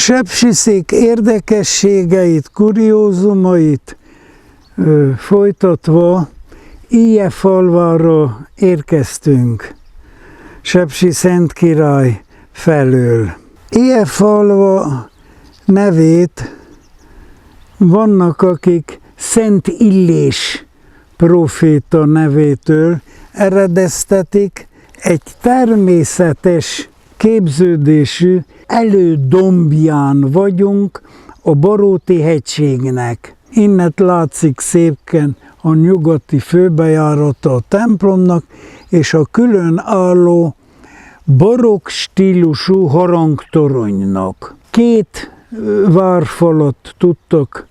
Sepsiszék érdekességeit, kuriózumait folytatva Illyefalvára érkeztünk, Sepsiszentkirály felől. Illyefalva nevét vannak, akik Szent Illés próféta nevétől eredeztetik, egy természetes képződésű elődombján vagyunk a Baróti hegységnek. Innen látszik szépen a nyugati főbejárata a templomnak, és a különálló barokk stílusú harangtoronynak. Két várfalat tudtak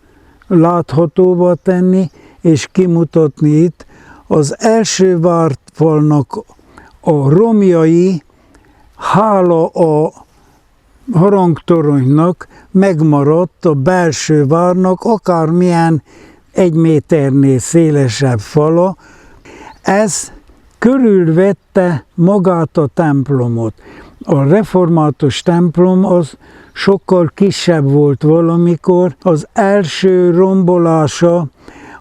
láthatóvá tenni és kimutatni itt. Az első várfalnak a romjai, hála a harangtoronynak megmaradt a belső várnak akármilyen 1 méternél szélesebb fala. Ez körülvette magát a templomot. A református templom az sokkal kisebb volt valamikor. Az első rombolása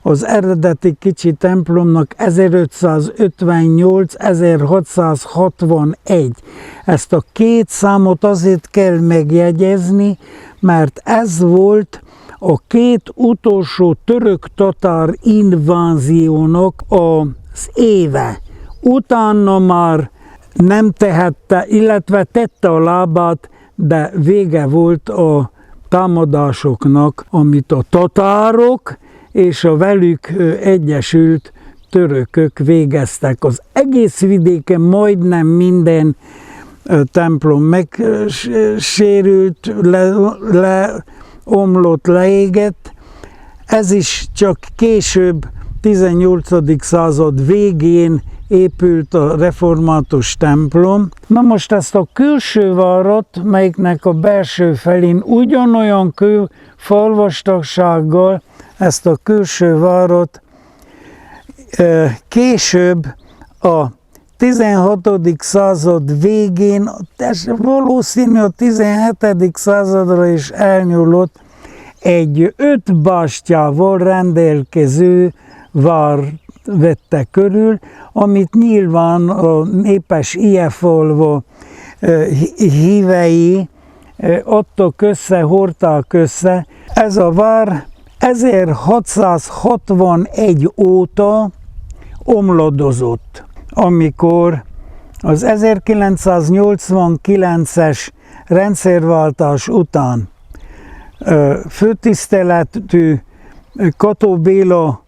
az eredeti kicsi templomnak 1558-1661. Ezt a két számot azért kell megjegyezni, mert ez volt a két utolsó török-tatár inváziónak az éve. Utána már nem tehette, illetve tette a lábát, de vége volt a támadásoknak, amit a tatárok és a velük egyesült törökök végeztek. Az egész vidéken majdnem minden templom megsérült, leomlott, leégett. Ez is csak később, 18. század végén épült a református templom. Na most ezt a külső várat, melyiknek a belső felén ugyanolyan falvastagsággal, ezt a külső várat később a 16. század végén, valószínű a 17. századra is elnyúlott, egy 5 bástyával rendelkező vár vette körül, amit nyilván a népes Illyefalva hívei adtak össze, hordták össze. Ez a vár 1661 óta omladozott, amikor az 1989-es rendszerváltás után főtiszteletű Kató Béla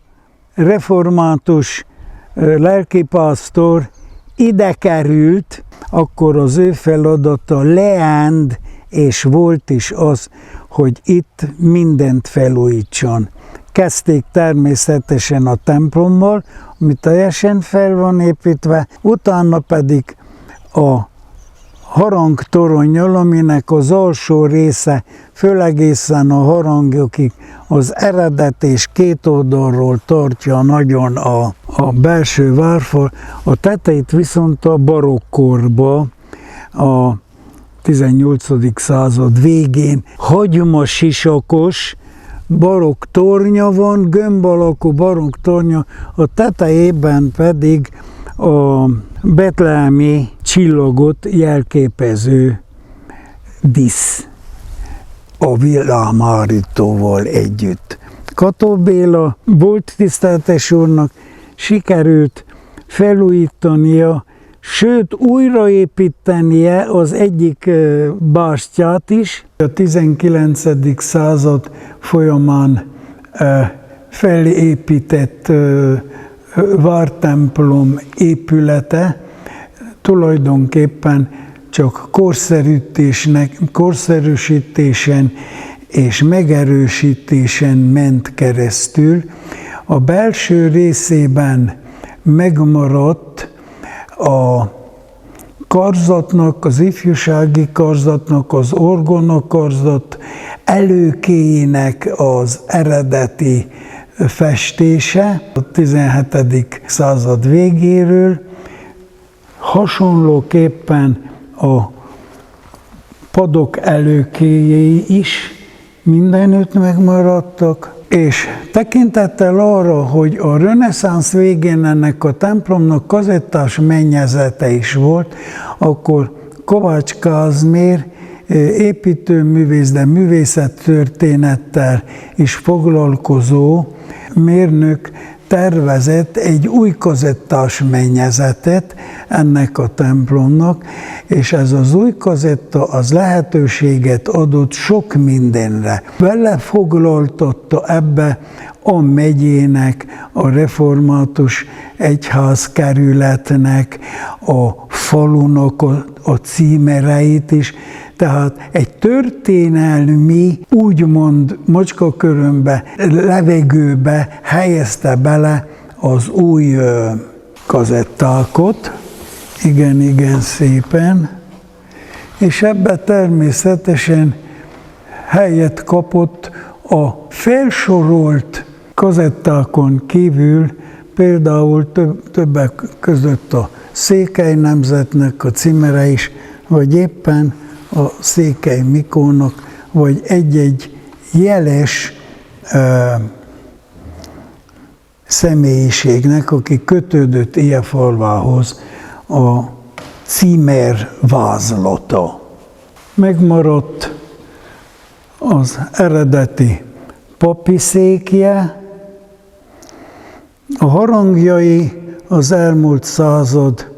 református lelkipásztor ide került, akkor az ő feladata leend, és volt is az, hogy itt mindent felújítson. Kezdték természetesen a templommal, ami teljesen fel van építve, utána pedig a harangtoronnyal, aminek az alsó része, főlegészen a harangokig az eredet és két oldalról tartja nagyon a belső várfal, a tetejét viszont a barokkorba, a 18. század végén hagymasisakos barokk tornya van, gömb alakú barokk tornya, a tetejében pedig a betlehemi csillagot jelképező dísz a villámhárítóval együtt. Kató Béla volt tiszteletes úrnak sikerült felújítania, sőt újraépítenie az egyik bástyát is. A 19. század folyamán felépített vártemplom épülete tulajdonképpen csak korszerűsítésen és megerősítésen ment keresztül. A belső részében megmaradt a karzatnak, az ifjúsági karzatnak, az orgona karzat előkéjének az eredeti festése a 17. század végéről, hasonlóképpen a padok előkéjei is mindenütt megmaradtak, és tekintettel arra, hogy a reneszánsz végén ennek a templomnak kazettás mennyezete is volt, akkor Kovács Kázmér építőművész, de művészettörténettel is foglalkozó mérnök tervezett egy új kazettás mennyezetet ennek a templomnak, és ez az új kazetta az lehetőséget adott sok mindenre. Belefoglaltatta ebbe a megyének, a református egyházkerületnek, a falunak a címereit is, tehát egy történelmi, úgymond macskakörömbe, levegőbe helyezte bele az új kazettákat, igen szépen, és ebbe természetesen helyet kapott a felsorolt kazettákon kívül, például többek között a Székely Nemzetnek a címere is, vagy éppen a Székely Mikónak, vagy egy-egy jeles személyiségnek, aki kötődött Ilyenfalvához, a címer vázlata. Megmaradt az eredeti papi székje, a harangjai az elmúlt század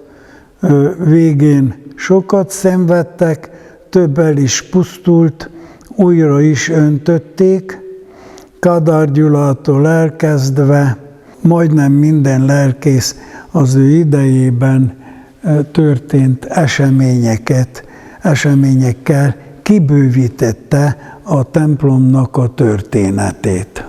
végén sokat szenvedtek, több el is pusztult, újra is öntötték, Kádár Gyulától elkezdve majdnem minden lelkész az ő idejében történt eseményekkel kibővítette a templomnak a történetét.